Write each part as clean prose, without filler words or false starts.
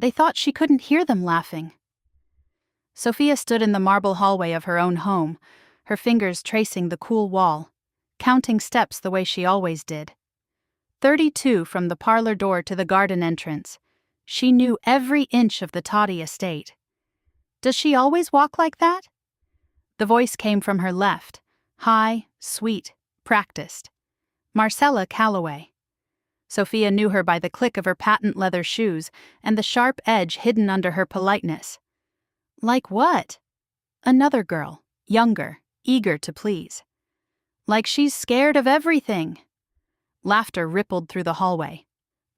They thought she couldn't hear them laughing. Sophia stood in the marble hallway of her own home, her fingers tracing the cool wall, counting steps the way she always did. 32 from the parlor door to the garden entrance. She knew every inch of the Toddy estate. Does she always walk like that? The voice came from her left, high, sweet, practiced. Marcella Calloway. Sophia knew her by the click of her patent leather shoes and the sharp edge hidden under her politeness. Like what? Another girl, younger, eager to please. Like she's scared of everything. Laughter rippled through the hallway.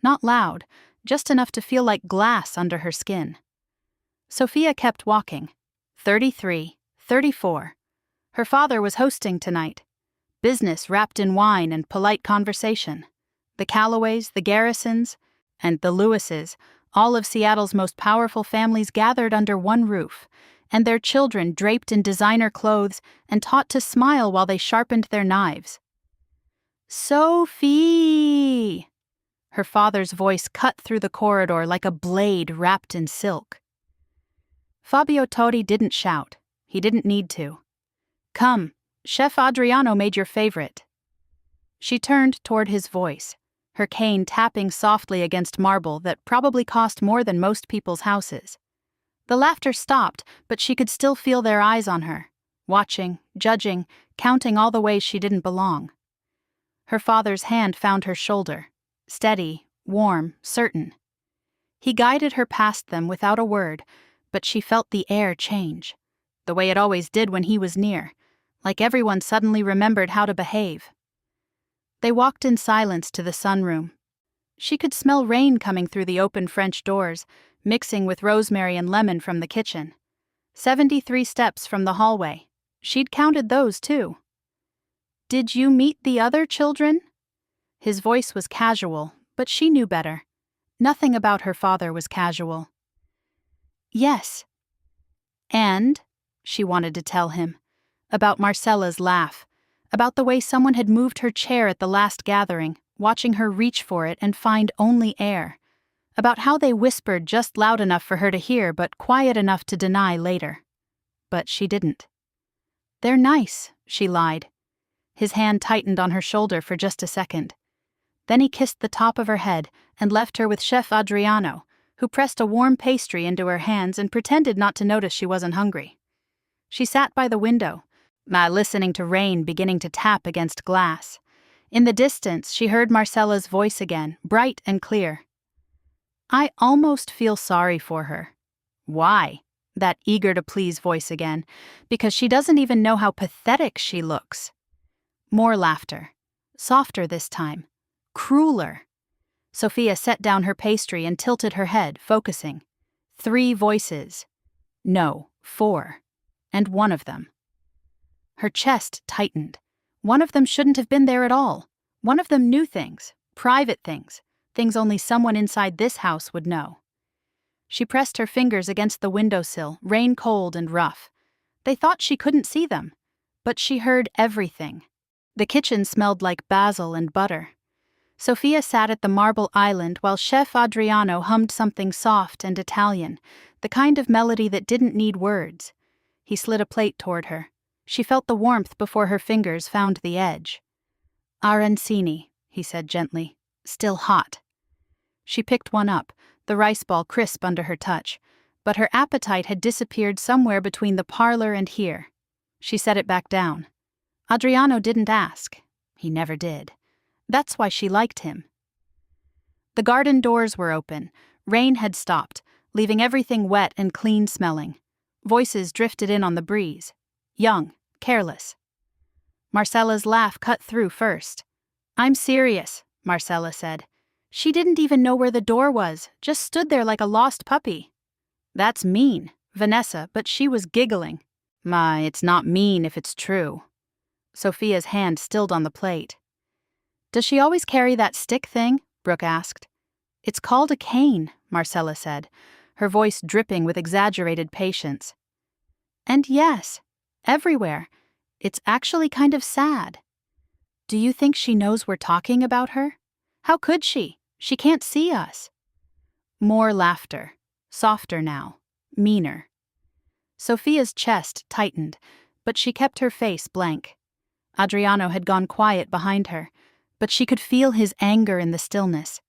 Not loud, just enough to feel like glass under her skin. Sophia kept walking. 33, 34. Her father was hosting tonight. Business wrapped in wine and polite conversation. The Calloways, the Garrisons, and the Lewises, all of Seattle's most powerful families gathered under one roof, and their children draped in designer clothes and taught to smile while they sharpened their knives. Sophie! Her father's voice cut through the corridor like a blade wrapped in silk. Fabio Todi didn't shout. He didn't need to. Come, Chef Adriano made your favorite. She turned toward his voice, her cane tapping softly against marble that probably cost more than most people's houses. The laughter stopped, but she could still feel their eyes on her, watching, judging, counting all the ways she didn't belong. Her father's hand found her shoulder, steady, warm, certain. He guided her past them without a word, but she felt the air change, the way it always did when he was near, like everyone suddenly remembered how to behave. They walked in silence to the sunroom. She could smell rain coming through the open French doors, mixing with rosemary and lemon from the kitchen. 73 steps from the hallway. She'd counted those, too. Did you meet the other children? His voice was casual, but she knew better. Nothing about her father was casual. Yes. And, she wanted to tell him, about Marcella's laugh, about the way someone had moved her chair at the last gathering, watching her reach for it and find only air, about how they whispered just loud enough for her to hear but quiet enough to deny later. But she didn't. They're nice, she lied. His hand tightened on her shoulder for just a second. Then he kissed the top of her head and left her with Chef Adriano, who pressed a warm pastry into her hands and pretended not to notice she wasn't hungry. She sat by the window, listening to rain beginning to tap against glass. In the distance, she heard Marcella's voice again, bright and clear. I almost feel sorry for her. Why? That eager-to-please voice again. Because she doesn't even know how pathetic she looks. More laughter. Softer this time. Crueler. Sophia set down her pastry and tilted her head, focusing. 3 voices. No, 4. And one of them. Her chest tightened. One of them shouldn't have been there at all. One of them knew things, private things, things only someone inside this house would know. She pressed her fingers against the windowsill, rain-cold and rough. They thought she couldn't see them, but she heard everything. The kitchen smelled like basil and butter. Sophia sat at the marble island while Chef Adriano hummed something soft and Italian, the kind of melody that didn't need words. He slid a plate toward her. She felt the warmth before her fingers found the edge. Arancini, he said gently, still hot. She picked one up, the rice ball crisp under her touch, but her appetite had disappeared somewhere between the parlor and here. She set it back down. Adriano didn't ask. He never did. That's why she liked him. The garden doors were open. Rain had stopped, leaving everything wet and clean-smelling. Voices drifted in on the breeze. Young, careless. Marcella's laugh cut through first. I'm serious, Marcella said. She didn't even know where the door was, just stood there like a lost puppy. That's mean, Vanessa, but she was giggling. It's not mean if it's true. Sophia's hand stilled on the plate. Does she always carry that stick thing? Brooke asked. It's called a cane, Marcella said, her voice dripping with exaggerated patience. And yes, everywhere. It's actually kind of sad. Do you think she knows we're talking about her? How could she? She can't see us. More laughter. softer now, meaner. Sophia's chest tightened, but she kept her face blank. Adriano had gone quiet behind her, but she could feel his anger in the stillness.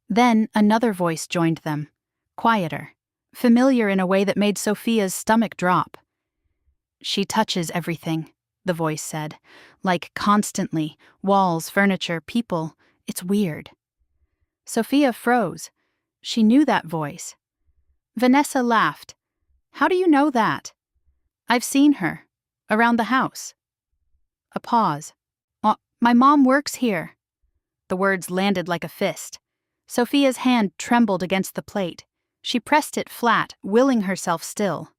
Then another voice joined them, quieter, familiar in a way that made Sophia's stomach drop. "She touches everything," the voice said, like constantly, walls, furniture, people. It's weird. Sophia froze. She knew that voice. Vanessa laughed. "How do you know that?" "I've seen her. Around the house." A pause. My mom works here." The words landed like a fist. Sophia's hand trembled against the plate. She pressed it flat, willing herself still.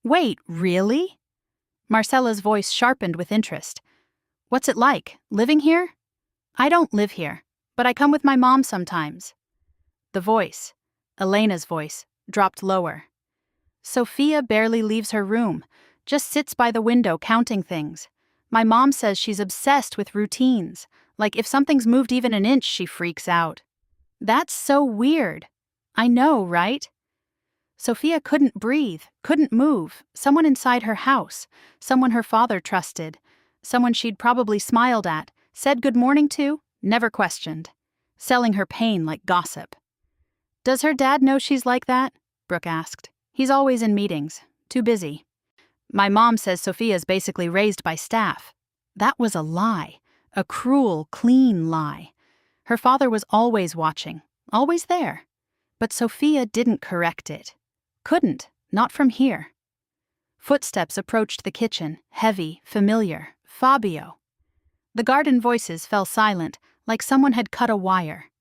"Wait, really?" Marcella's voice sharpened with interest. "What's it like, living here?" "I don't live here, but I come with my mom sometimes." The voice, Elena's voice, dropped lower. "Sophia barely leaves her room, just sits by the window counting things. My mom says she's obsessed with routines, like if something's moved even an inch, she freaks out." "That's so weird." "I know, right?" Sophia couldn't breathe, couldn't move. Someone inside her house, someone her father trusted, someone she'd probably smiled at, said good morning to, never questioned, selling her pain like gossip. "Does her dad know she's like that?" Brooke asked. "He's always in meetings, too busy." "My mom says Sophia's basically raised by staff." That was a lie, a cruel, clean lie. Her father was always watching, always there. But Sophia didn't correct it. Couldn't, not from here. Footsteps approached the kitchen, heavy, familiar. Fabio. The garden voices fell silent, like someone had cut a wire.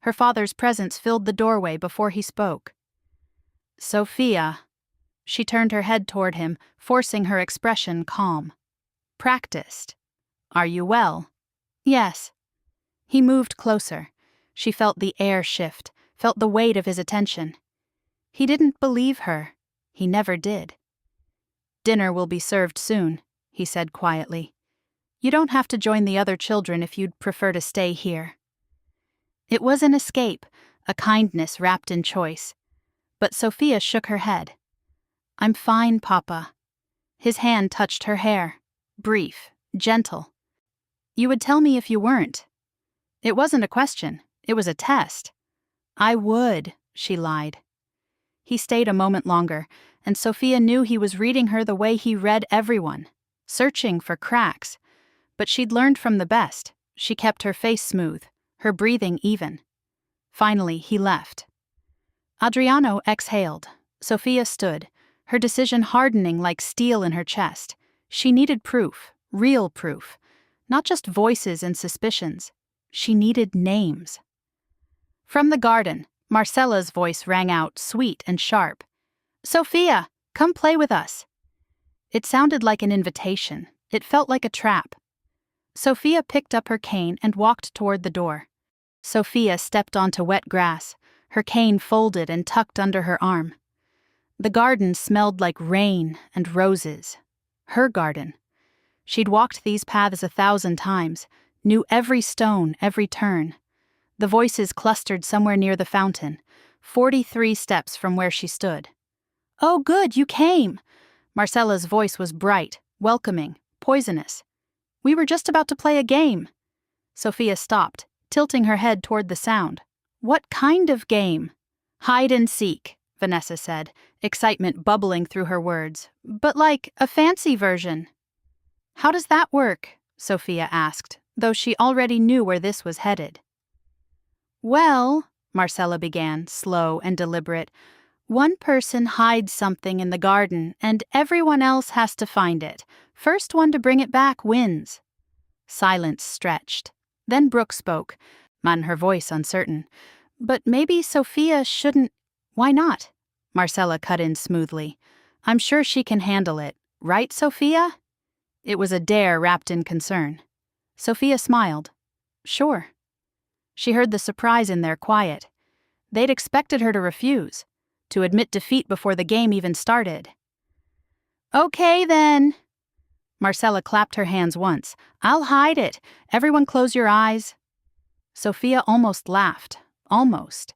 Her father's presence filled the doorway before he spoke. "Sophia." She turned her head toward him, forcing her expression calm. "Practiced. Are you well?" "Yes." He moved closer. She felt the air shift, felt the weight of his attention. He didn't believe her. He never did. "Dinner will be served soon," he said quietly. "You don't have to join the other children if you'd prefer to stay here." It was an escape, a kindness wrapped in choice. But Sophia shook her head. "I'm fine, Papa." His hand touched her hair, brief, gentle. "You would tell me if you weren't." It wasn't a question, it was a test. "I would," she lied. He stayed a moment longer, and Sophia knew he was reading her the way he read everyone, searching for cracks. But she'd learned from the best. She kept her face smooth, her breathing even. Finally, he left. Adriano exhaled. Sophia stood, her decision hardening like steel in her chest. She needed proof, real proof, not just voices and suspicions. She needed names. From the garden, Marcella's voice rang out, sweet and sharp. "Sophia, come play with us." It sounded like an invitation. It felt like a trap. Sophia picked up her cane and walked toward the door. Sophia stepped onto wet grass, her cane folded and tucked under her arm. The garden smelled like rain and roses. Her garden. She'd walked these paths 1,000 times, knew every stone, every turn. The voices clustered somewhere near the fountain, 43 steps from where she stood. "Oh, good, you came!" Marcella's voice was bright, welcoming, poisonous. "We were just about to play a game." Sophia stopped, tilting her head toward the sound. "What kind of game?" "Hide and seek," Vanessa said, excitement bubbling through her words. "But like a fancy version." "How does that work?" Sophia asked, though she already knew where this was headed. "Well," Marcella began, slow and deliberate, "one person hides something in the garden, and everyone else has to find it. First one to bring it back wins." Silence stretched. Then Brooke spoke, her voice uncertain. "But maybe Sophia shouldn't—" "Why not?" Marcella cut in smoothly. "I'm sure she can handle it. Right, Sophia?" It was a dare wrapped in concern. Sophia smiled. "Sure." She heard the surprise in their quiet. They'd expected her to refuse, to admit defeat before the game even started. "Okay, then." Marcella clapped her hands once. "I'll hide it. Everyone close your eyes." Sophia almost laughed. Almost.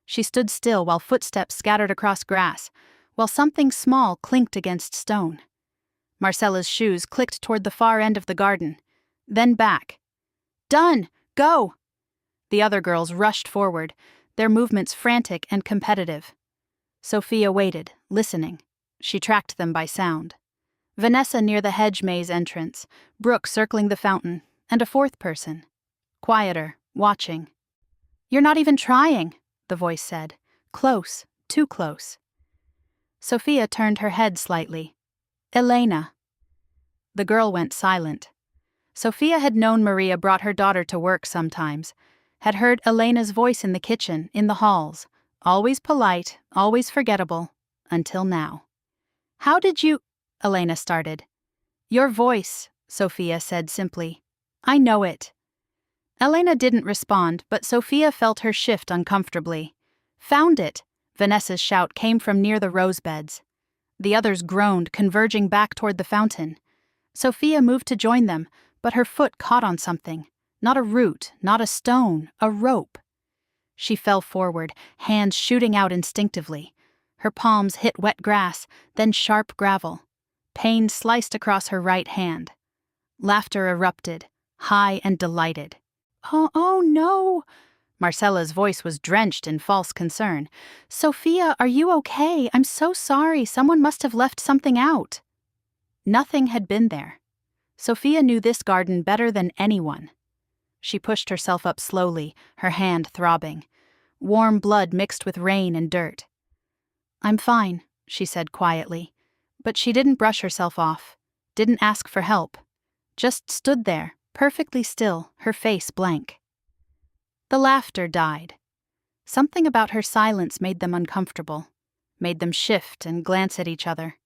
She stood still while footsteps scattered across grass, while something small clinked against stone. Marcella's shoes clicked toward the far end of the garden, then back. "Done! Go!" The other girls rushed forward, their movements frantic and competitive. Sophia waited, listening. She tracked them by sound. Vanessa near the hedge maze entrance, Brooke circling the fountain, and a fourth person. Quieter, watching. "You're not even trying," the voice said. "Close, too close." Sophia turned her head slightly. "Elena." The girl went silent. Sophia had known Maria brought her daughter to work sometimes, had heard Elena's voice in the kitchen, in the halls, always polite, always forgettable, until now. "How did you—" Elena started. "Your voice," Sophia said simply. "I know it." Elena didn't respond, but Sophia felt her shift uncomfortably. "Found it!" Vanessa's shout came from near the rose beds. The others groaned, converging back toward the fountain. Sophia moved to join them, but her foot caught on something. Not a root, not a stone, a rope. She fell forward, hands shooting out instinctively. Her palms hit wet grass, then sharp gravel. Pain sliced across her right hand. Laughter erupted, high and delighted. Oh no!" Marcella's voice was drenched in false concern. "Sophia, are you okay? I'm so sorry. Someone must have left something out." Nothing had been there. Sophia knew this garden better than anyone. She pushed herself up slowly, her hand throbbing. Warm blood mixed with rain and dirt. "I'm fine," she said quietly. But she didn't brush herself off, didn't ask for help. Just stood there, perfectly still, her face blank. The laughter died. Something about her silence made them uncomfortable, made them shift and glance at each other.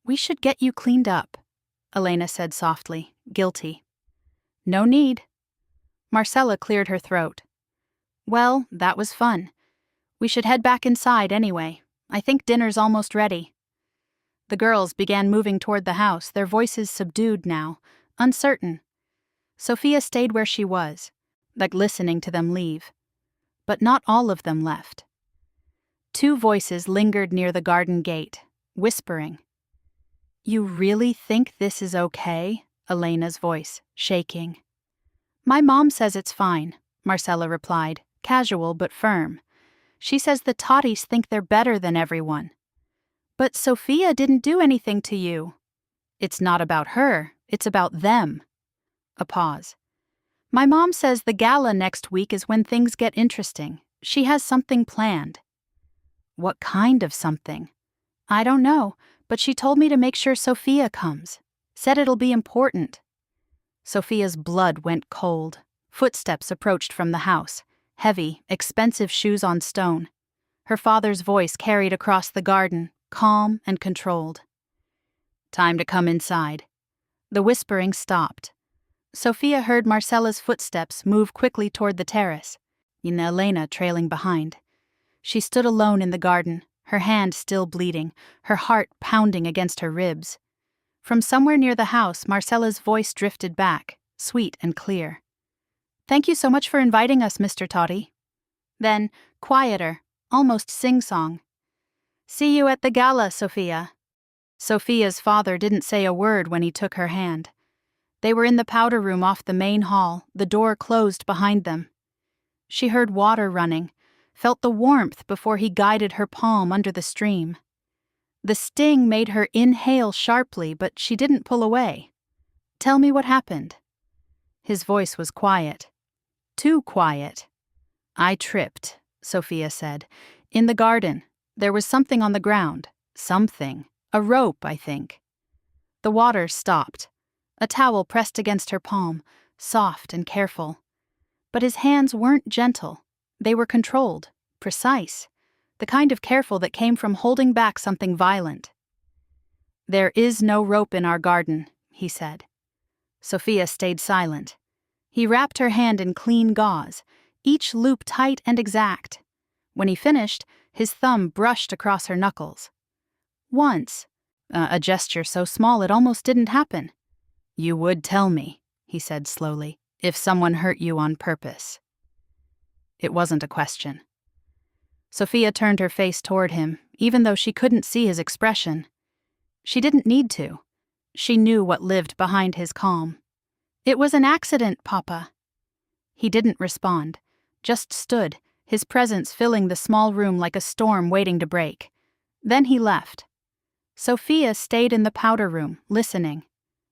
"We should get you cleaned up," Elena said softly, guilty. "No need." Marcella cleared her throat. "Well, that was fun. We should head back inside anyway. I think dinner's almost ready." The girls began moving toward the house, their voices subdued now, uncertain. Sophia stayed where she was, like listening to them leave. But not all of them left. Two voices lingered near the garden gate, whispering. "You really think this is okay?" Elena's voice, shaking. "My mom says it's fine," Marcella replied, casual but firm. "She says the Totties think they're better than everyone." "But Sophia didn't do anything to you." "It's not about her, it's about them." A pause. "My mom says the gala next week is when things get interesting. She has something planned." "What kind of something?" "I don't know, but she told me to make sure Sophia comes. Said it'll be important." Sophia's blood went cold. Footsteps approached from the house, heavy, expensive shoes on stone. Her father's voice carried across the garden, calm and controlled. "Time to come inside." The whispering stopped. Sophia heard Marcella's footsteps move quickly toward the terrace, and Elena trailing behind. She stood alone in the garden, her hand still bleeding, her heart pounding against her ribs. From somewhere near the house, Marcella's voice drifted back, sweet and clear. "Thank you so much for inviting us, Mr. Toddy." Then, quieter, almost sing-song. "See you at the gala, Sophia." Sophia's father didn't say a word when he took her hand. They were in the powder room off the main hall, the door closed behind them. She heard water running, felt the warmth before he guided her palm under the stream. The sting made her inhale sharply, but she didn't pull away. "Tell me what happened." His voice was quiet. Too quiet. "I tripped," Sophia said. "In the garden. There was something on the ground. Something. A rope, I think." The water stopped. A towel pressed against her palm, soft and careful. But his hands weren't gentle. They were controlled, precise, the kind of careful that came from holding back something violent. "There is no rope in our garden," he said. Sophia stayed silent. He wrapped her hand in clean gauze, each loop tight and exact. When he finished, his thumb brushed across her knuckles. "Once," a gesture so small it almost didn't happen. "You would tell me," he said slowly, "if someone hurt you on purpose." It wasn't a question. Sophia turned her face toward him, even though she couldn't see his expression. She didn't need to. She knew what lived behind his calm. "It was an accident, Papa." He didn't respond, just stood, his presence filling the small room like a storm waiting to break. Then he left. Sophia stayed in the powder room, listening.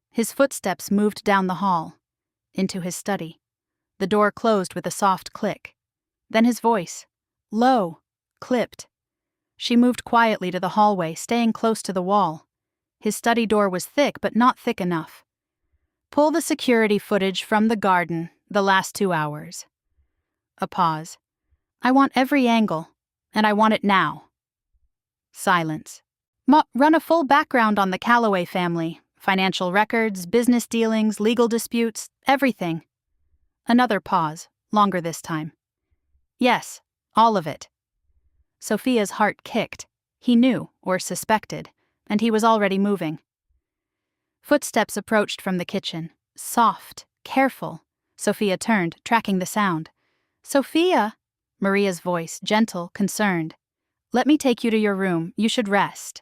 His footsteps moved down the hall, into his study. The door closed with a soft click. Then his voice, low, clipped. She moved quietly to the hallway, staying close to the wall. His study door was thick, but not thick enough. "Pull the security footage from the garden, the last 2 hours." A pause. "I want every angle, and I want it now." Silence. "Run a full background on the Calloway family. Financial records, business dealings, legal disputes, everything." Another pause, longer this time. "Yes, all of it." Sophia's heart kicked. He knew, or suspected, and he was already moving. Footsteps approached from the kitchen. Soft, careful. Sophia turned, tracking the sound. "Sophia!" Maria's voice, gentle, concerned. "Let me take you to your room. You should rest."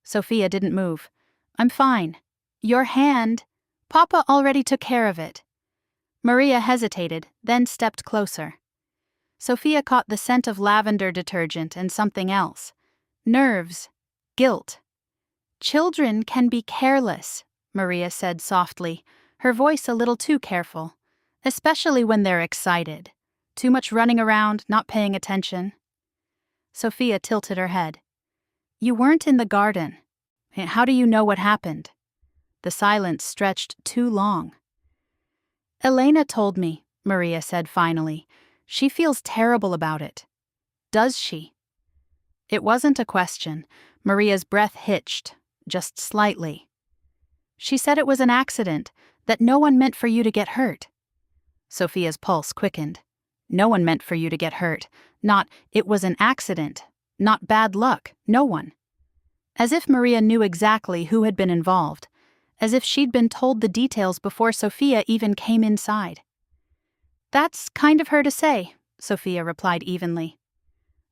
Sophia didn't move. "I'm fine." "Your hand." "Papa already took care of it." Maria hesitated, then stepped closer. Sophia caught the scent of lavender detergent and something else. Nerves. Guilt. "Children can be careless," Maria said softly, her voice a little too careful, especially when they're excited. Too much running around, not paying attention. Sophia tilted her head. "You weren't in the garden. How do you know what happened?" The silence stretched too long. "Elena told me," Maria said finally. "She feels terrible about it." "Does she?" It wasn't a question. Maria's breath hitched, just slightly. "She said it was an accident, that no one meant for you to get hurt." Sophia's pulse quickened. No one meant for you to get hurt. Not, it was an accident. Not bad luck. No one. As if Maria knew exactly who had been involved. As if she'd been told the details before Sophia even came inside. "That's kind of her to say," Sophia replied evenly.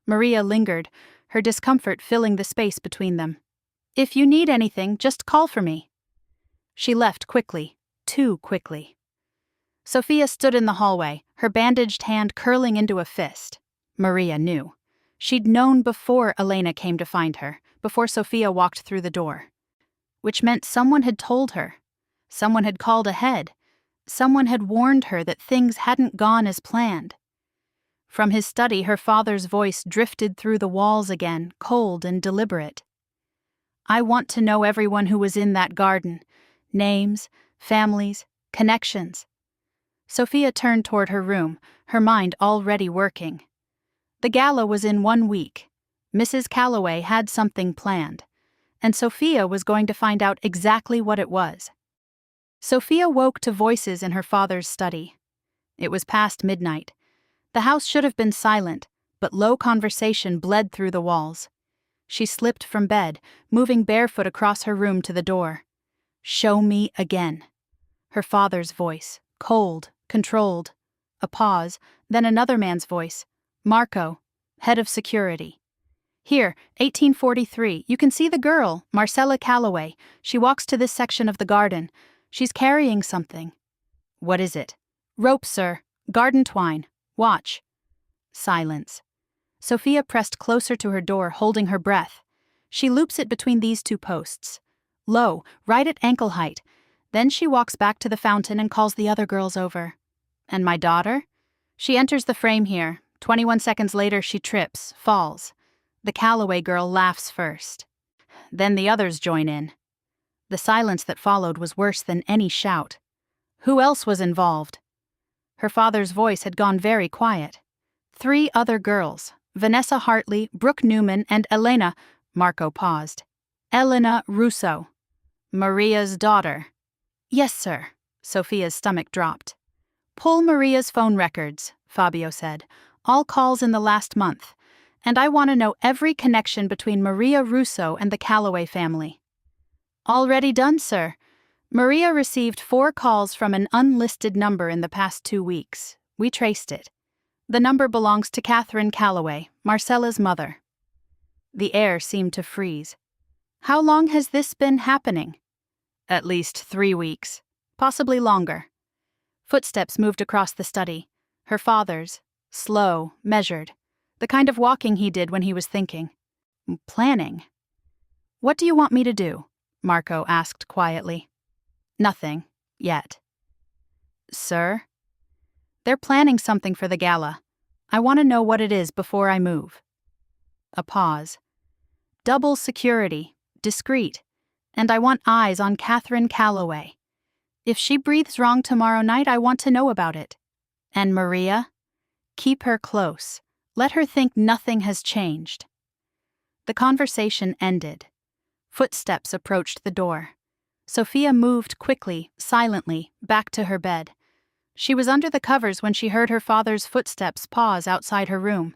Maria lingered, her discomfort filling the space between them. "If you need anything, just call for me." She left quickly, too quickly. Sophia stood in the hallway, her bandaged hand curling into a fist. Maria knew. She'd known before Elena came to find her, before Sophia walked through the door. Which meant someone had told her. Someone had called ahead. Someone had warned her that things hadn't gone as planned. From his study, her father's voice drifted through the walls again, cold and deliberate. "I want to know everyone who was in that garden. Names, families, connections." Sophia turned toward her room, her mind already working. The gala was in 1 week. Mrs. Calloway had something planned, and Sophia was going to find out exactly what it was. Sophia woke to voices in her father's study. It was past midnight. The house should have been silent, but low conversation bled through the walls. She slipped from bed, moving barefoot across her room to the door. "Show me again." Her father's voice, cold, controlled. A pause, then another man's voice. "Marco, head of security." "Here, 1843, you can see the girl, Marcella Calloway. She walks to this section of the garden. She's carrying something." "What is it?" "Rope, sir. Garden twine. Watch." Silence. Sophia pressed closer to her door, holding her breath. She loops it between these 2 posts. Low, right at ankle height. Then she walks back to the fountain and calls the other girls over. "And my daughter?" She enters the frame here. 21 seconds later, she trips, falls. The Calloway girl laughs first. Then the others join in. The silence that followed was worse than any shout. Who else was involved? Her father's voice had gone very quiet. 3 other girls, Vanessa Hartley, Brooke Newman, and Elena. Marco paused. "Elena Russo. Maria's daughter." "Yes, sir." Sophia's stomach dropped. "Pull Maria's phone records," Fabio said. "All calls in the last month. And I want to know every connection between Maria Russo and the Calloway family." "Already done, sir. Maria received 4 calls from an unlisted number in the past 2 weeks. We traced it. The number belongs to Catherine Calloway, Marcella's mother. The air seemed to freeze. How long has this been happening? At least 3 weeks, possibly longer. Footsteps moved across the study. Her father's, slow, measured, the kind of walking he did when he was thinking. Planning. What do you want me to do? Marco asked quietly. Nothing, yet. Sir? They're planning something for the gala. I want to know what it is before I move. A pause. Double security, discreet, and I want eyes on Catherine Calloway. If she breathes wrong tomorrow night, I want to know about it. And Maria? Keep her close. Let her think nothing has changed. The conversation ended. Footsteps approached the door. Sophia moved quickly, silently, back to her bed. She was under the covers when she heard her father's footsteps pause outside her room.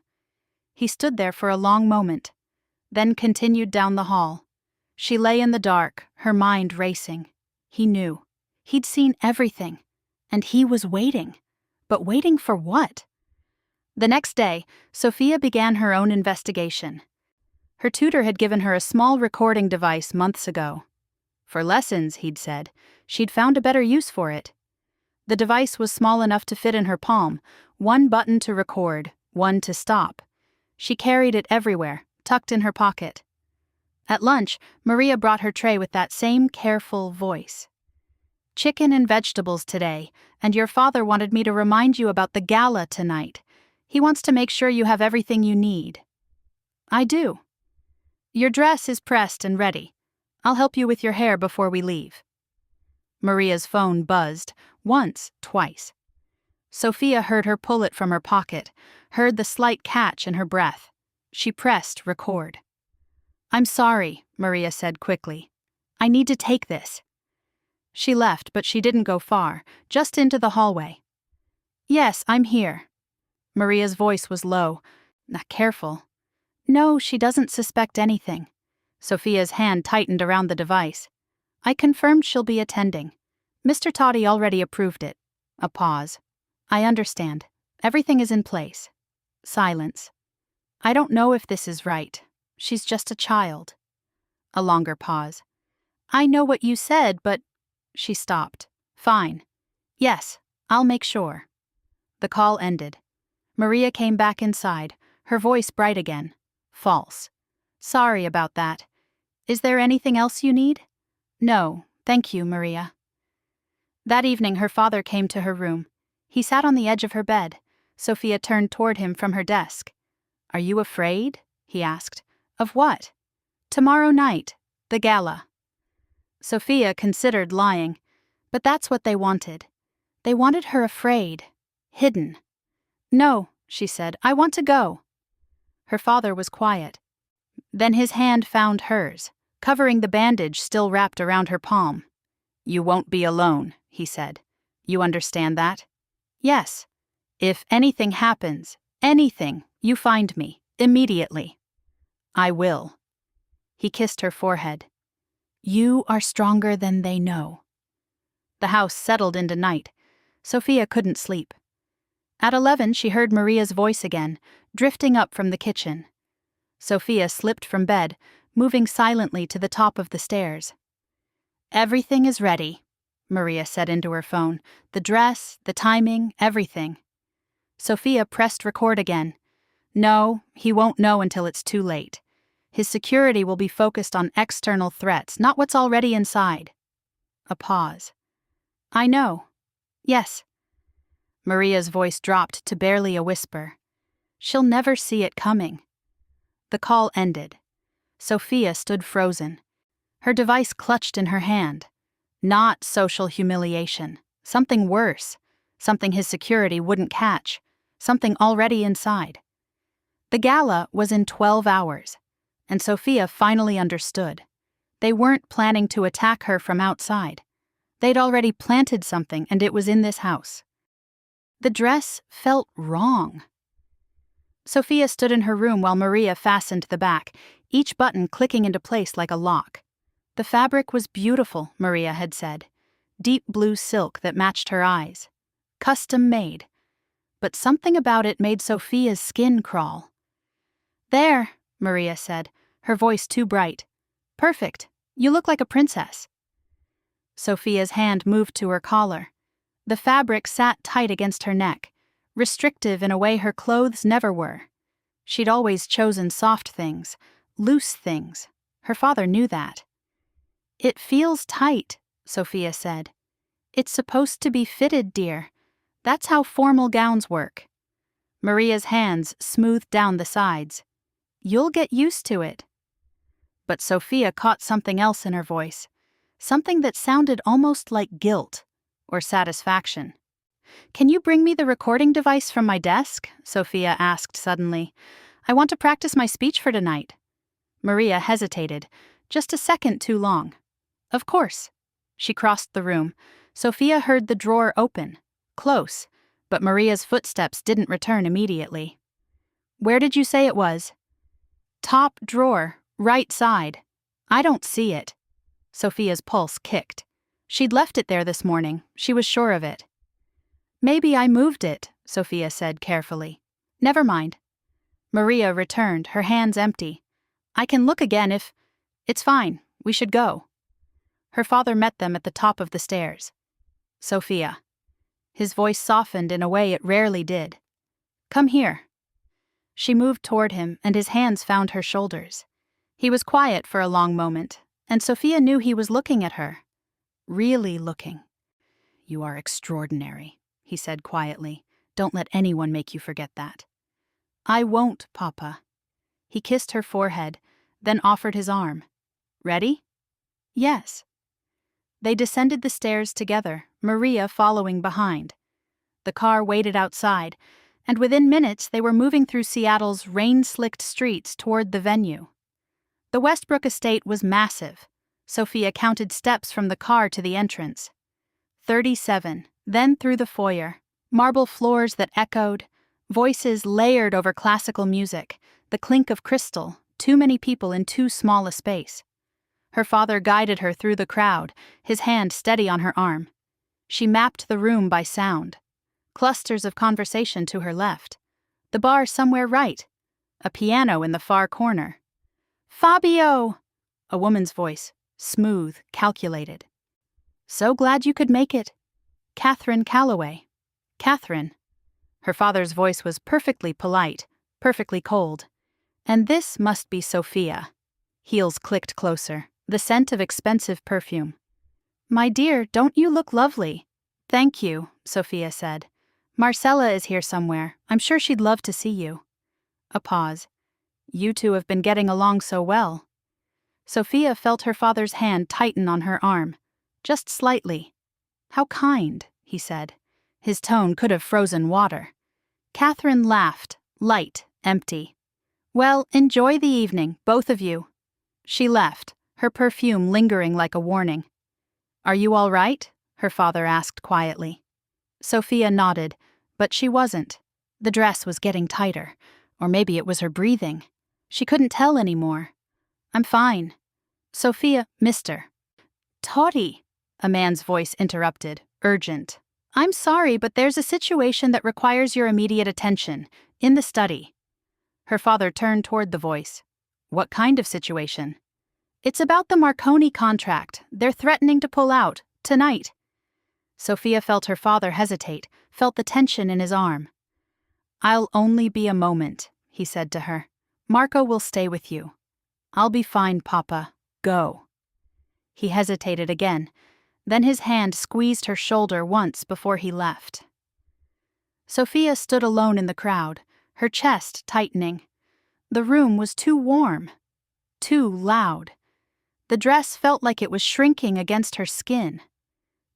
He stood there for a long moment, then continued down the hall. She lay in the dark, her mind racing. He knew. He'd seen everything, and he was waiting. But waiting for what? The next day, Sophia began her own investigation. Her tutor had given her a small recording device months ago. For lessons, he'd said, she'd found a better use for it. The device was small enough to fit in her palm, one button to record, one to stop. She carried it everywhere, tucked in her pocket. At lunch, Maria brought her tray with that same careful voice. Chicken and vegetables today, and your father wanted me to remind you about the gala tonight. He wants to make sure you have everything you need. I do. Your dress is pressed and ready. I'll help you with your hair before we leave. Maria's phone buzzed, once, twice. Sophia heard her pull it from her pocket, heard the slight catch in her breath. She pressed record. I'm sorry, Maria said quickly. I need to take this. She left, but she didn't go far, just into the hallway. Yes, I'm here. Maria's voice was low. Careful. No, she doesn't suspect anything. Sophia's hand tightened around the device. I confirmed she'll be attending. Mr. Toddy already approved it. A pause. I understand. Everything is in place. Silence. I don't know if this is right. She's just a child. A longer pause. I know what you said, but... She stopped. Fine. Yes, I'll make sure. The call ended. Maria came back inside, her voice bright again. False. Sorry about that. Is there anything else you need? No, thank you, Maria. That evening her father came to her room. He sat on the edge of her bed. Sophia turned toward him from her desk. Are you afraid? He asked. Of what? Tomorrow night, the gala. Sophia considered lying, but that's what they wanted. They wanted her afraid, hidden. No, she said, I want to go. Her father was quiet. Then his hand found hers, covering the bandage still wrapped around her palm. You won't be alone, he said. You understand that? Yes. If anything happens, anything, you find me, immediately. I will. He kissed her forehead. You are stronger than they know. The house settled into night. Sophia couldn't sleep. At 11, she heard Maria's voice again, drifting up from the kitchen. Sophia slipped from bed, moving silently to the top of the stairs. Everything is ready, Maria said into her phone. The dress, the timing, everything. Sophia pressed record again. No, he won't know until it's too late. His security will be focused on external threats, not what's already inside. A pause. I know. Yes. Maria's voice dropped to barely a whisper. She'll never see it coming. The call ended. Sophia stood frozen. Her device clutched in her hand. Not social humiliation. Something worse. Something his security wouldn't catch. Something already inside. The gala was in 12 hours. And Sophia finally understood. They weren't planning to attack her from outside. They'd already planted something, and it was in this house. The dress felt wrong. Sophia stood in her room while Maria fastened the back, each button clicking into place like a lock. The fabric was beautiful, Maria had said. Deep blue silk that matched her eyes. Custom made. but something about it made Sophia's skin crawl. "There," Maria said, her voice too bright. "Perfect. You look like a princess." Sophia's hand moved to her collar. The fabric sat tight against her neck, restrictive in a way her clothes never were. She'd always chosen soft things, loose things. Her father knew that. "It feels tight," Sophia said. "It's supposed to be fitted, dear. That's how formal gowns work." Maria's hands smoothed down the sides. "You'll get used to it." But Sophia caught something else in her voice, something that sounded almost like guilt or satisfaction. "Can you bring me the recording device from my desk?" Sophia asked suddenly. "I want to practice my speech for tonight." Maria hesitated, just a second too long. "Of course." She crossed the room. Sophia heard the drawer open, close, but Maria's footsteps didn't return immediately. "Where did you say it was?" "Top drawer, right side." "I don't see it." Sophia's pulse kicked. She'd left it there this morning, she was sure of it. "Maybe I moved it," Sophia said carefully. "Never mind." Maria returned, her hands empty. "I can look again if—" "It's fine, we should go." Her father met them at the top of the stairs. "Sophia." His voice softened in a way it rarely did. "Come here." She moved toward him, and his hands found her shoulders. He was quiet for a long moment, and Sophia knew he was looking at her. Really looking. "You are extraordinary," he said quietly. "Don't let anyone make you forget that." "I won't, Papa." He kissed her forehead, then offered his arm. "Ready?" "Yes." They descended the stairs together, Maria following behind. The car waited outside, and within minutes they were moving through Seattle's rain-slicked streets toward the venue. The Westbrook estate was massive. Sophia counted steps from the car to the entrance. 37, then through the foyer, marble floors that echoed, voices layered over classical music, the clink of crystal, too many people in too small a space. Her father guided her through the crowd, his hand steady on her arm. She mapped the room by sound. Clusters of conversation to her left. The bar somewhere right. A piano in the far corner. "Fabio!" A woman's voice, smooth, calculated. "So glad you could make it." "Catherine Calloway." "Catherine." Her father's voice was perfectly polite, perfectly cold. "And this must be Sophia." Heels clicked closer, the scent of expensive perfume. "My dear, don't you look lovely?" "Thank you," Sophia said. "Marcella is here somewhere. I'm sure she'd love to see you." A pause. "You two have been getting along so well." Sophia felt her father's hand tighten on her arm, just slightly. "How kind," he said. His tone could have frozen water. Catherine laughed, light, empty. "Well, enjoy the evening, both of you." She left, her perfume lingering like a warning. "Are you all right?" her father asked quietly. Sophia nodded, but she wasn't. The dress was getting tighter, or maybe it was her breathing. She couldn't tell anymore. "I'm fine." "Sophia, Mr." "Toddy," a man's voice interrupted, urgent. "I'm sorry, but there's a situation that requires your immediate attention, in the study." Her father turned toward the voice. "What kind of situation?" "It's about the Marconi contract. They're threatening to pull out, tonight." Sophia felt her father hesitate, felt the tension in his arm. "I'll only be a moment," he said to her. "Marco will stay with you." "I'll be fine, Papa. Go." He hesitated again. Then his hand squeezed her shoulder once before he left. Sophia stood alone in the crowd, her chest tightening. The room was too warm, too loud. The dress felt like it was shrinking against her skin.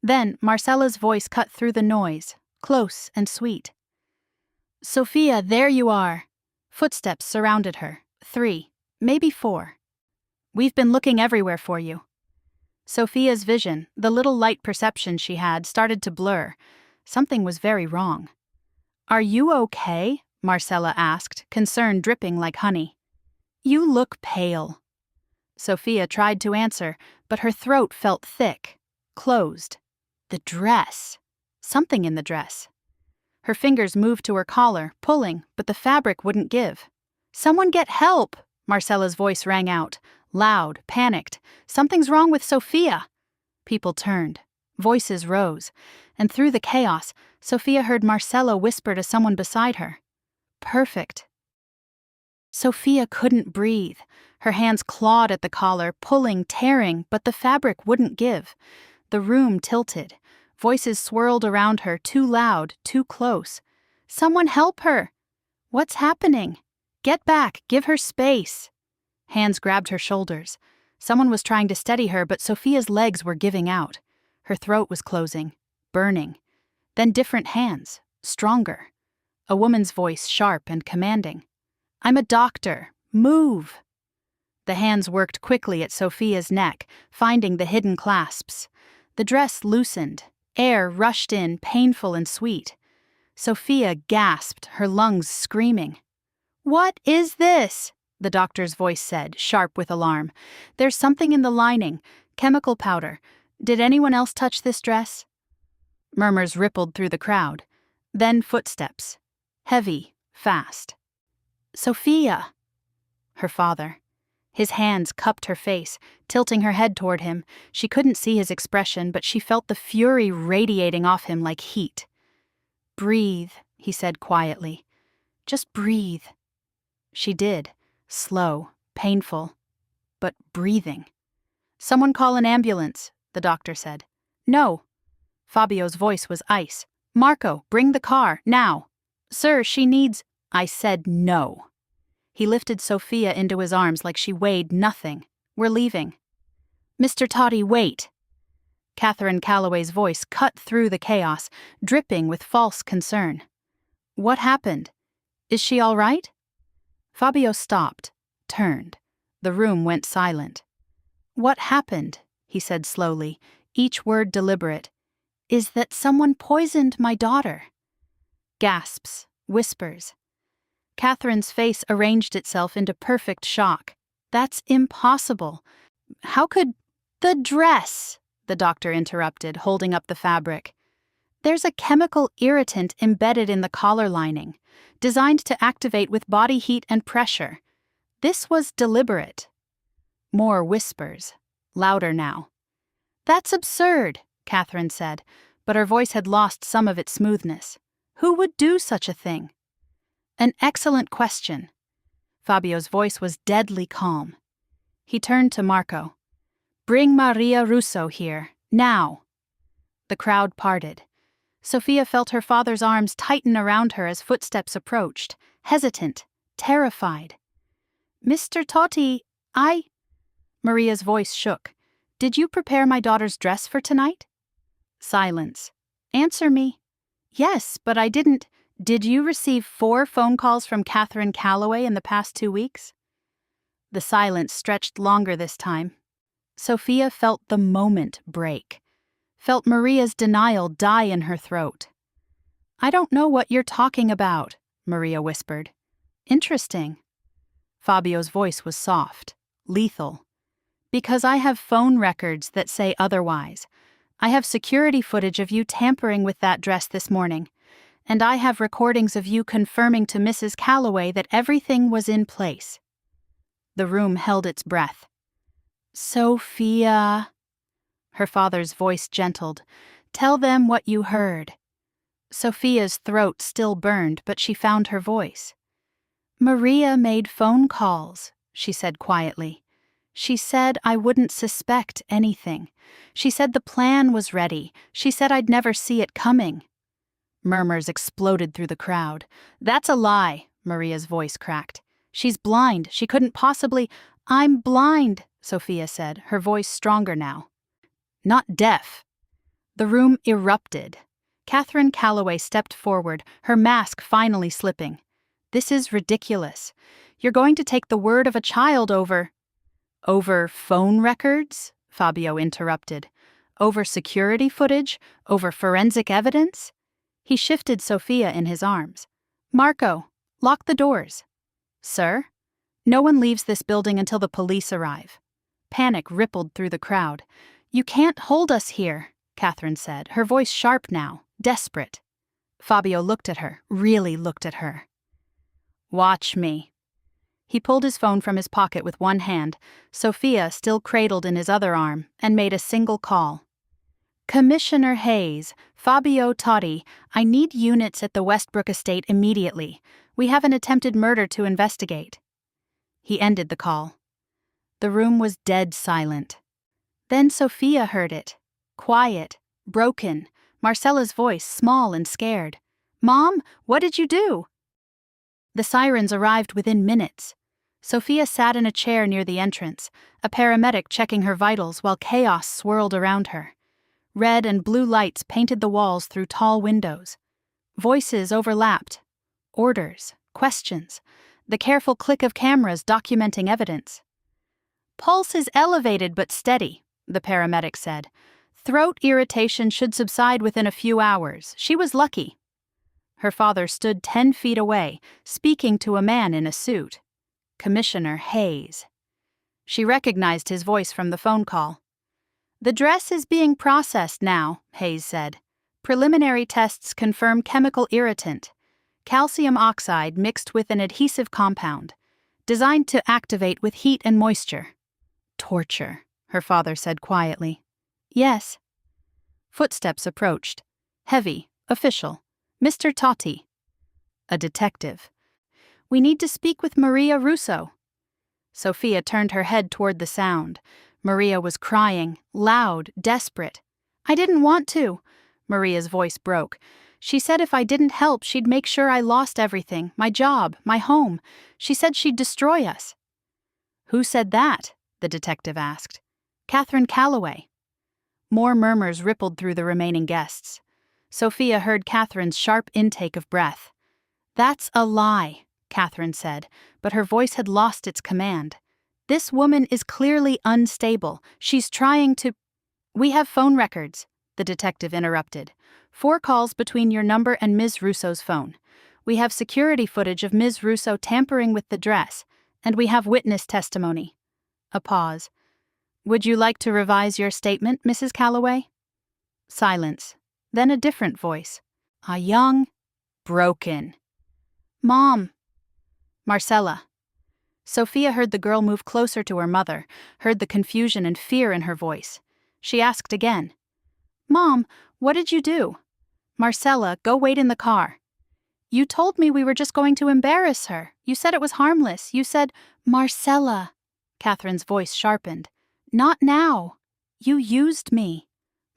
Then Marcella's voice cut through the noise, close and sweet. "Sophia, there you are." Footsteps surrounded her, 3, maybe 4. "We've been looking everywhere for you." Sophia's vision, the little light perception she had, started to blur. Something was very wrong. "Are you okay?" Marcella asked, concern dripping like honey. "You look pale." Sophia tried to answer, but her throat felt thick, closed. The dress. Something in the dress. Her fingers moved to her collar, pulling, but the fabric wouldn't give. "Someone get help!" Marcella's voice rang out, loud, panicked. "Something's wrong with Sophia!" People turned. Voices rose. And through the chaos, Sophia heard Marcella whisper to someone beside her. "Perfect." Sophia couldn't breathe. Her hands clawed at the collar, pulling, tearing, but the fabric wouldn't give. The room tilted. Voices swirled around her, too loud, too close. "Someone help her!" "What's happening?" "Get back, give her space." Hands grabbed her shoulders. Someone was trying to steady her, but Sophia's legs were giving out. Her throat was closing, burning. Then different hands, stronger. A woman's voice, sharp and commanding. "I'm a doctor. Move!" The hands worked quickly at Sophia's neck, finding the hidden clasps. The dress loosened. Air rushed in, painful and sweet. Sophia gasped, her lungs screaming. "What is this?" the doctor's voice said, sharp with alarm. "There's something in the lining. Chemical powder. Did anyone else touch this dress?" Murmurs rippled through the crowd. Then footsteps. Heavy, fast. "Sophia!" Her father. His hands cupped her face, tilting her head toward him. She couldn't see his expression, but she felt the fury radiating off him like heat. "Breathe," he said quietly. "Just breathe." She did, slow, painful, but breathing. "Someone call an ambulance," the doctor said. "No." Fabio's voice was ice. "Marco, bring the car, now." "Sir, she needs—" "I said no." He lifted Sophia into his arms like she weighed nothing. "We're leaving." "Mr. Toddy, wait." Catherine Calloway's voice cut through the chaos, dripping with false concern. "What happened? Is she all right?" Fabio stopped, turned. The room went silent. "What happened," he said slowly, each word deliberate, "is that someone poisoned my daughter." Gasps, whispers. Catherine's face arranged itself into perfect shock. "That's impossible. How could—" "The dress," the doctor interrupted, holding up the fabric. "There's a chemical irritant embedded in the collar lining, designed to activate with body heat and pressure. This was deliberate." More whispers, louder now. "That's absurd," Catherine said, but her voice had lost some of its smoothness. "Who would do such a thing?" "An excellent question." Fabio's voice was deadly calm. He turned to Marco. "Bring Maria Russo here, now." The crowd parted. Sophia felt her father's arms tighten around her as footsteps approached, hesitant, terrified. "Mr. Totti, I—" Maria's voice shook. "Did you prepare my daughter's dress for tonight?" Silence. "Answer me." "Yes, but I didn't—" "Did you receive 4 phone calls from Catherine Calloway in the past 2 weeks?" The silence stretched longer this time. Sophia felt the moment break. Felt Maria's denial die in her throat. "I don't know what you're talking about," Maria whispered. "Interesting." Fabio's voice was soft, lethal. "Because I have phone records that say otherwise. I have security footage of you tampering with that dress this morning. And I have recordings of you confirming to Mrs. Calloway that everything was in place." The room held its breath. "Sophia," her father's voice gentled, "tell them what you heard." Sophia's throat still burned, but she found her voice. "Maria made phone calls," she said quietly. "She said I wouldn't suspect anything. She said the plan was ready. She said I'd never see it coming." Murmurs exploded through the crowd. "That's a lie," Maria's voice cracked. "She's blind. She couldn't possibly—" "I'm blind," Sophia said, her voice stronger now. "Not deaf." The room erupted. Catherine Calloway stepped forward, her mask finally slipping. "This is ridiculous. You're going to take the word of a child over—" "Over phone records?" Fabio interrupted. "Over security footage? Over forensic evidence?" He shifted Sophia in his arms. "Marco, lock the doors." "Sir?" "No one leaves this building until the police arrive." Panic rippled through the crowd. "You can't hold us here," Catherine said, her voice sharp now, desperate. Fabio looked at her, really looked at her. "Watch me." He pulled his phone from his pocket with one hand, Sophia still cradled in his other arm, and made a single call. "Commissioner Hayes, Fabio Totti, I need units at the Westbrook estate immediately. We have an attempted murder to investigate." He ended the call. The room was dead silent. Then Sophia heard it. Quiet, broken, Marcella's voice small and scared. "Mom, what did you do?" The sirens arrived within minutes. Sophia sat in a chair near the entrance, a paramedic checking her vitals while chaos swirled around her. Red and blue lights painted the walls through tall windows. Voices overlapped. Orders, questions, the careful click of cameras documenting evidence. "Pulse is elevated but steady," the paramedic said. "Throat irritation should subside within a few hours. She was lucky." Her father stood 10 feet away, speaking to a man in a suit. Commissioner Hayes. She recognized his voice from the phone call. "The dress is being processed now," Hayes said. "Preliminary tests confirm chemical irritant. Calcium oxide mixed with an adhesive compound, designed to activate with heat and moisture." "Torture," her father said quietly. "Yes." Footsteps approached. Heavy, official. "Mr. Totti." A detective. "We need to speak with Maria Russo." Sophia turned her head toward the sound. Maria was crying, loud, desperate. "I didn't want to." Maria's voice broke. "She said if I didn't help, she'd make sure I lost everything, my job, my home. She said she'd destroy us." "Who said that?" the detective asked. "Catherine Calloway." More murmurs rippled through the remaining guests. Sophia heard Catherine's sharp intake of breath. "That's a lie," Catherine said, but her voice had lost its command. "This woman is clearly unstable. She's trying to—" "We have phone records," the detective interrupted. 4 calls between your number and Ms. Russo's phone. We have security footage of Ms. Russo tampering with the dress, and we have witness testimony." A pause. "Would you like to revise your statement, Mrs. Calloway?" Silence. Then a different voice. A young, broken. "Mom." "Marcella." Sophia heard the girl move closer to her mother, heard the confusion and fear in her voice. She asked again. "Mom, what did you do?" "Marcella, go wait in the car." "You told me we were just going to embarrass her. You said it was harmless. You said—" "Marcella." Catherine's voice sharpened. "Not now. You used me."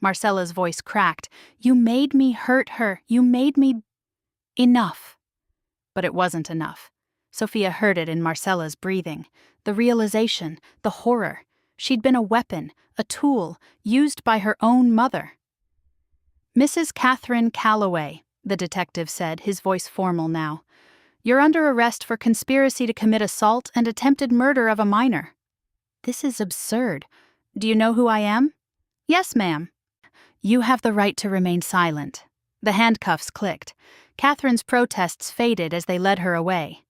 Marcella's voice cracked. "You made me hurt her. You made me—" "Enough." But it wasn't enough. Sophia heard it in Marcella's breathing. The realization, the horror. She'd been a weapon, a tool, used by her own mother. "Mrs. Catherine Calloway," the detective said, his voice formal now. "You're under arrest for conspiracy to commit assault and attempted murder of a minor." "This is absurd. Do you know who I am?" "Yes, ma'am." "You have the right to remain silent." The handcuffs clicked. Catherine's protests faded as they led her away.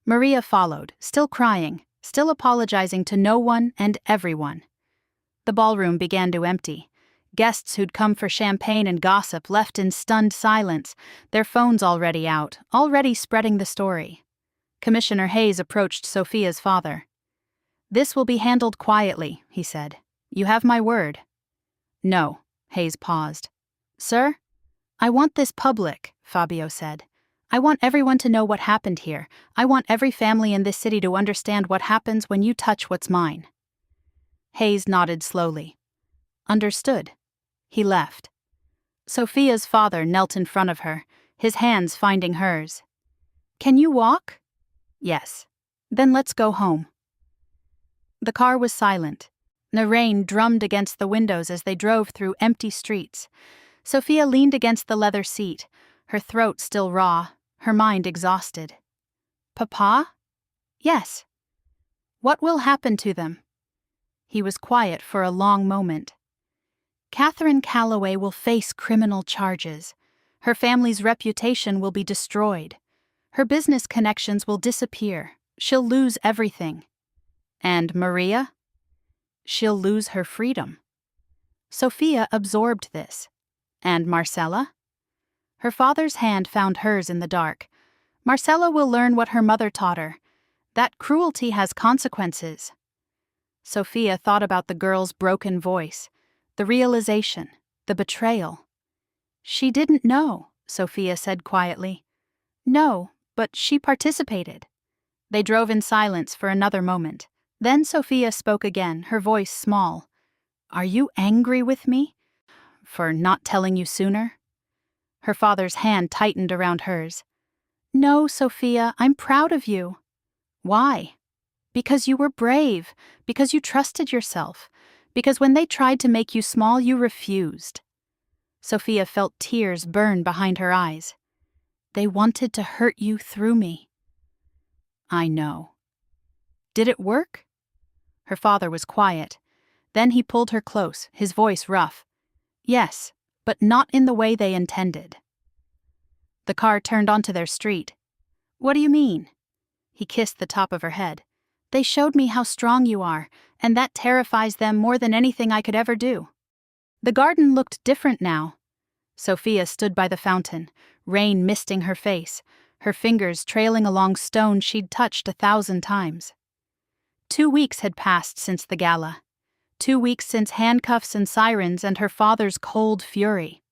Maria followed, still crying, still apologizing to no one and everyone. The ballroom began to empty. Guests who'd come for champagne and gossip left in stunned silence, their phones already out, already spreading the story. Commissioner Hayes approached Sophia's father. "This will be handled quietly," he said. "You have my word." "No," Hayes paused. "Sir?" "I want this public," Fabio said. "I want everyone to know what happened here. I want every family in this city to understand what happens when you touch what's mine." Hayes nodded slowly. "Understood." He left. Sophia's father knelt in front of her, his hands finding hers. "Can you walk?" "Yes." "Then let's go home." The car was silent. The rain drummed against the windows as they drove through empty streets. Sophia leaned against the leather seat, her throat still raw, her mind exhausted. "Papa?" "Yes." "What will happen to them?" He was quiet for a long moment. "Catherine Calloway will face criminal charges. Her family's reputation will be destroyed. Her business connections will disappear. She'll lose everything." "And Maria?" "She'll lose her freedom." Sophia absorbed this. "And Marcella?" Her father's hand found hers in the dark. Marcella will learn what her mother taught her. That cruelty has consequences. Sophia thought about the girl's broken voice, the realization, the betrayal. She didn't know, Sophia said quietly. No, but she participated. They drove in silence for another moment. Then Sophia spoke again, her voice small. Are you angry with me? For not telling you sooner? Her father's hand tightened around hers. No, Sophia, I'm proud of you. Why? Because you were brave, because you trusted yourself, because when they tried to make you small, you refused. Sophia felt tears burn behind her eyes. They wanted to hurt you through me. I know. Did it work? Her father was quiet. Then he pulled her close, his voice rough. Yes, but not in the way they intended. The car turned onto their street. What do you mean? He kissed the top of her head. They showed me how strong you are, and that terrifies them more than anything I could ever do. The garden looked different now. Sophia stood by the fountain, rain misting her face, her fingers trailing along stone she'd touched 1,000 times. 2 weeks had passed since the gala. 2 weeks since handcuffs and sirens and her father's cold fury.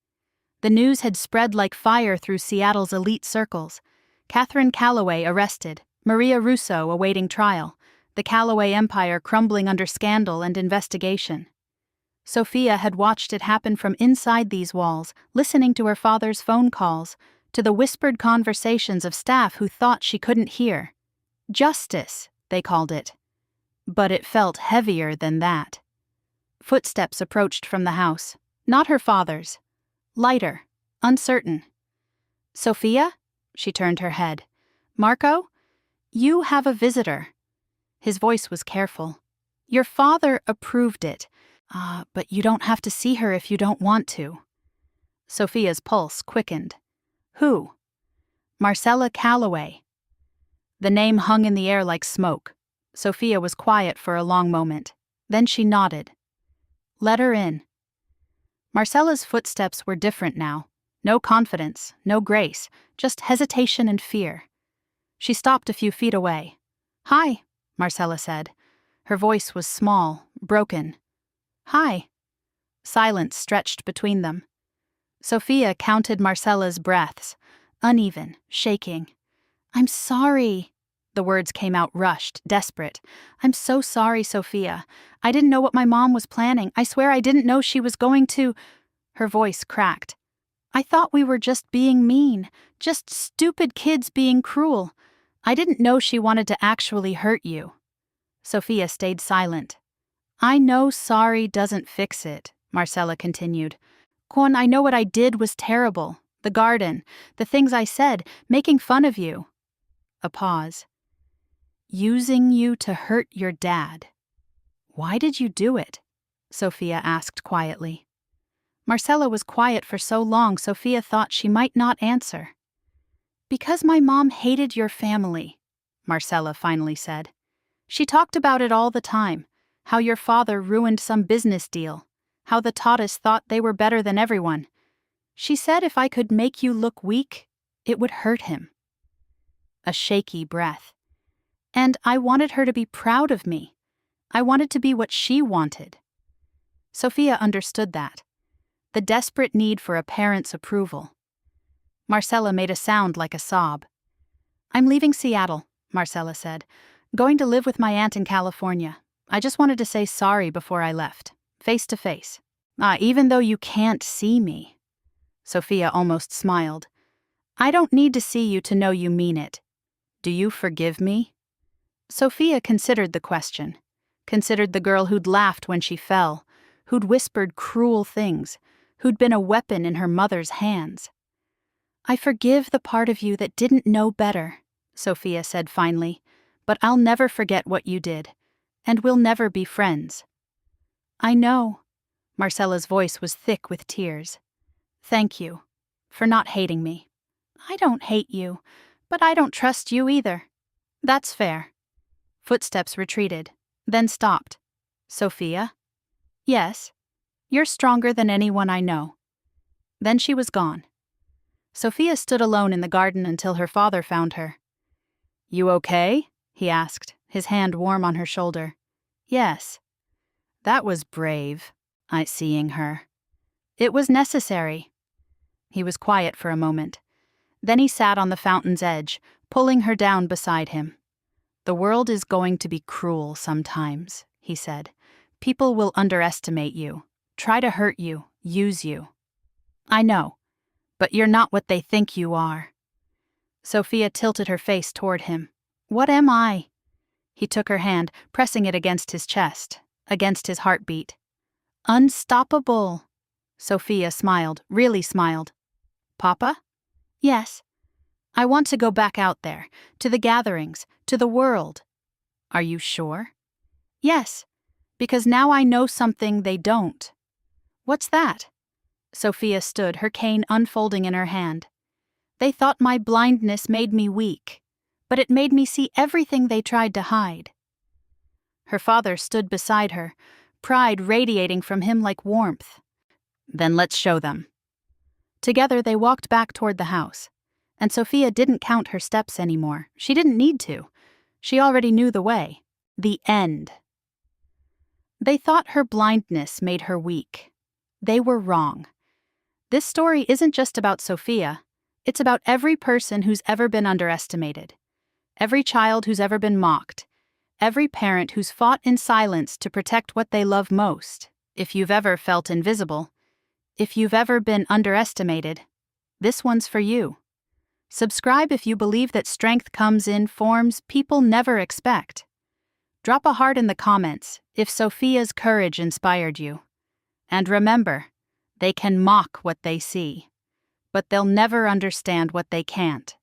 The news had spread like fire through Seattle's elite circles. Catherine Calloway arrested, Maria Russo awaiting trial, the Calloway empire crumbling under scandal and investigation. Sophia had watched it happen from inside these walls, listening to her father's phone calls, to the whispered conversations of staff who thought she couldn't hear. Justice, they called it. But it felt heavier than that. Footsteps approached from the house, not her father's. Lighter, uncertain. Sophia? She turned her head. Marco? You have a visitor. His voice was careful. Your father approved it. But you don't have to see her if you don't want to. Sophia's pulse quickened. Who? Marcella Calloway. The name hung in the air like smoke. Sophia was quiet for a long moment. Then she nodded. Let her in. Marcella's footsteps were different now. No confidence, no grace, just hesitation and fear. She stopped a few feet away. Hi, Marcella said. Her voice was small, broken. Hi. Silence stretched between them. Sophia counted Marcella's breaths, uneven, shaking. I'm sorry. The words came out rushed, desperate. I'm so sorry, Sophia. I didn't know what my mom was planning. I swear I didn't know she was going to... Her voice cracked. I thought we were just being mean, just stupid kids being cruel. I didn't know she wanted to actually hurt you. Sophia stayed silent. I know sorry doesn't fix it, Marcella continued. Con, I know what I did was terrible. The garden, the things I said, making fun of you. A pause. Using you to hurt your dad. Why did you do it? Sophia asked quietly. Marcella was quiet for so long Sophia thought she might not answer. Because my mom hated your family, Marcella finally said. She talked about it all the time, how your father ruined some business deal, how the Tatas thought they were better than everyone. She said if I could make you look weak, it would hurt him. A shaky breath. And I wanted her to be proud of me. I wanted to be what she wanted. Sophia understood that. The desperate need for a parent's approval. Marcella made a sound like a sob. I'm leaving Seattle, Marcella said. Going to live with my aunt in California. I just wanted to say sorry before I left. Face to face. Even though you can't see me. Sophia almost smiled. I don't need to see you to know you mean it. Do you forgive me? Sophia considered the question. Considered the girl who'd laughed when she fell, who'd whispered cruel things, who'd been a weapon in her mother's hands. I forgive the part of you that didn't know better, Sophia said finally, but I'll never forget what you did, and we'll never be friends. I know. Marcella's voice was thick with tears. Thank you for not hating me. I don't hate you, but I don't trust you either. That's fair. Footsteps retreated, then stopped. Sophia? Yes. You're stronger than anyone I know. Then she was gone. Sophia stood alone in the garden until her father found her. "You okay?" he asked, his hand warm on her shoulder. "Yes." "That was brave, seeing her. It was necessary." He was quiet for a moment. Then he sat on the fountain's edge, pulling her down beside him. "The world is going to be cruel sometimes," he said. "People will underestimate you, try to hurt you, use you. I know, but you're not what they think you are." Sophia tilted her face toward him. "What am I?" He took her hand, pressing it against his chest, against his heartbeat. "Unstoppable." Sophia smiled, really smiled. "Papa?" "Yes. I want to go back out there, to the gatherings, to the world." "Are you sure?" "Yes, because now I know something they don't." "What's that?" Sophia stood, her cane unfolding in her hand. "They thought my blindness made me weak, but it made me see everything they tried to hide." Her father stood beside her, pride radiating from him like warmth. "Then let's show them." Together they walked back toward the house, and Sophia didn't count her steps anymore. She didn't need to. She already knew the way. The end. They thought her blindness made her weak. They were wrong. This story isn't just about Sophia. It's about every person who's ever been underestimated, every child who's ever been mocked, every parent who's fought in silence to protect what they love most. If you've ever felt invisible, if you've ever been underestimated, this one's for you. Subscribe if you believe that strength comes in forms people never expect. Drop a heart in the comments if Sophia's courage inspired you. And remember, they can mock what they see, but they'll never understand what they can't.